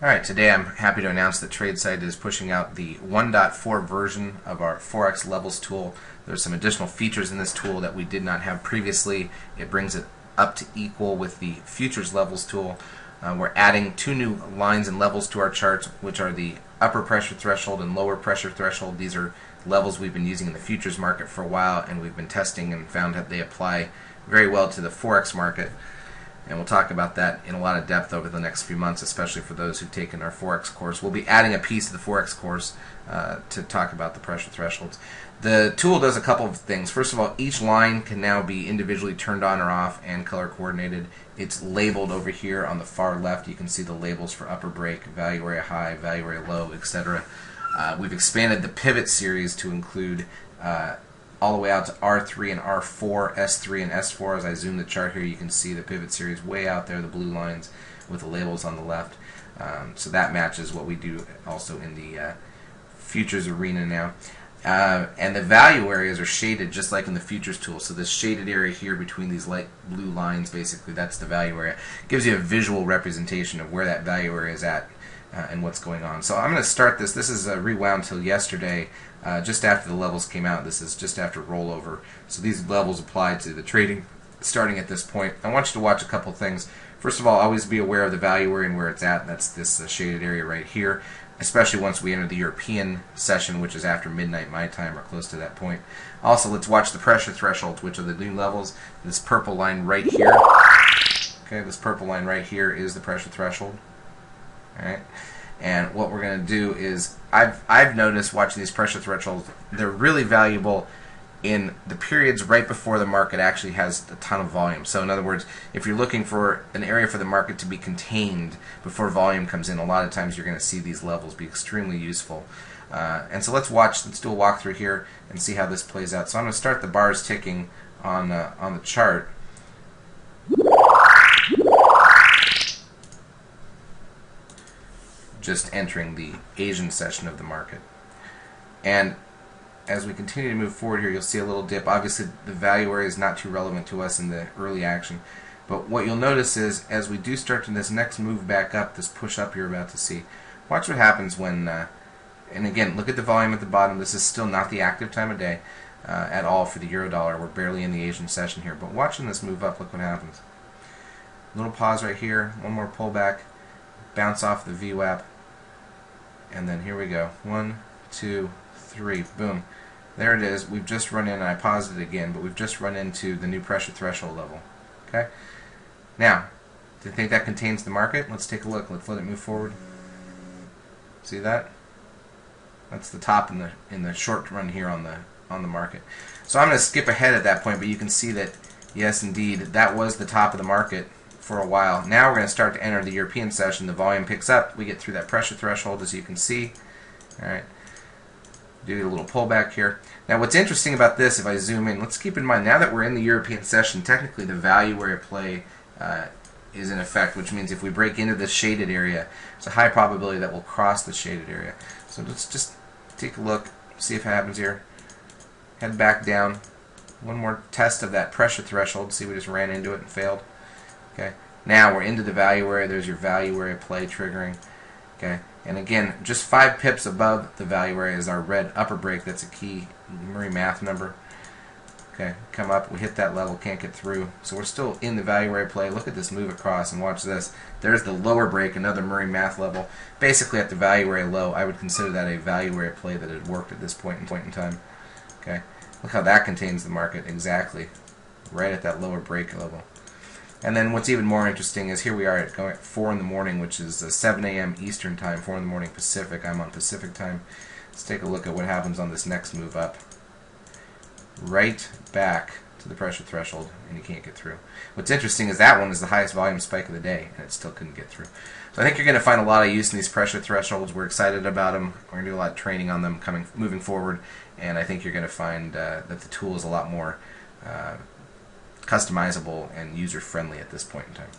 Alright, today I'm happy to announce that Tradesight is pushing out the 1.4 version of our Forex Levels tool. There's some additional features in this tool that we did not have previously. It brings it up to equal with the Futures Levels tool. We're adding two new lines and levels to our charts, which are the upper pressure threshold and lower pressure threshold. These are levels we've been using in the futures market for a while, and we've been testing and found that they apply very well to the Forex market. And we'll talk about that in a lot of depth over the next few months, especially for those who've taken our Forex course. We'll be adding a piece of the Forex course to talk about the pressure thresholds. The tool does a couple of things. First of all, each line can now be individually turned on or off and color coordinated. It's labeled over here on the far left. You can see the labels for upper break, value area high, value area low, etc. We've expanded the pivot series to include all the way out to R3 and R4, S3 and S4. As I zoom the chart here, you can see the pivot series way out there, the blue lines with the labels on the left. So that matches what we do also in the futures arena now. And the value areas are shaded just like in the futures tool. So this shaded area here between these light blue lines, basically, that's the value area. It gives you a visual representation of where that value area is at and what's going on. So I'm going to start this. This is rewound till yesterday, just after the levels came out. This is just after rollover. So these levels apply to the trading starting at this point. I want you to watch a couple things. First of all, always be aware of the value area and where it's at. That's this shaded area right here, especially once we enter the European session, which is after midnight my time or close to that point. Also, let's watch the pressure thresholds, which are the new levels. This purple line right here. Okay, this purple line right here is the pressure threshold. Alright, and what we're going to do is, I've noticed watching these pressure thresholds, they're really valuable in the periods right before the market actually has a ton of volume. So in other words, if you're looking for an area for the market to be contained before volume comes in, a lot of times you're going to see these levels be extremely useful. And so let's do a walkthrough here and see how this plays out. So I'm going to start the bars ticking on the chart. Just entering the Asian session of the market. And as we continue to move forward here, you'll see a little dip. Obviously, the value area is not too relevant to us in the early action. But what you'll notice is, as we do start to this next move back up, this push up you're about to see, watch what happens when, and again, look at the volume at the bottom. This is still not the active time of day at all for the euro dollar. We're barely in the Asian session here. But watching this move up, look what happens. Little pause right here, one more pullback, bounce off the VWAP. And then here we go. 1, 2, 3. Boom. There it is. We've just run in, and I paused it again, but we've just run into the new pressure threshold level. Okay? Now, do you think that contains the market? Let's take a look. Let's let it move forward. See that? That's the top in the short run here on the market. So I'm going to skip ahead at that point, but you can see that, yes, indeed, that was the top of the market for a while. Now we're going to start to enter the European session. The volume picks up. We get through that pressure threshold, as you can see. All right. Do a little pullback here. Now, what's interesting about this, if I zoom in, let's keep in mind, now that we're in the European session, technically the value area play is in effect, which means if we break into this shaded area, it's a high probability that we'll cross the shaded area. So let's just take a look, see if it happens here. Head back down. One more test of that pressure threshold. See, we just ran into it and failed. Okay. Now we're into the value area. There's your value area play triggering. Okay. And again, just 5 pips above the value area is our red upper break. That's a key Murray math number. Okay. Come up. We hit that level. Can't get through. So we're still in the value area play. Look at this move across and watch this. There's the lower break, another Murray math level. Basically at the value area low, I would consider that a value area play that had worked at this point in time. Okay. Look how that contains the market exactly. Right at that lower break level. And then what's even more interesting is here we are at 4 in the morning, which is 7 a.m. Eastern time, 4 in the morning Pacific. I'm on Pacific time. Let's take a look at what happens on this next move up. Right back to the pressure threshold, and you can't get through. What's interesting is that one is the highest volume spike of the day, and it still couldn't get through. So I think you're going to find a lot of use in these pressure thresholds. We're excited about them. We're going to do a lot of training on them moving forward, and I think you're going to find that the tool is a lot more customizable and user-friendly at this point in time.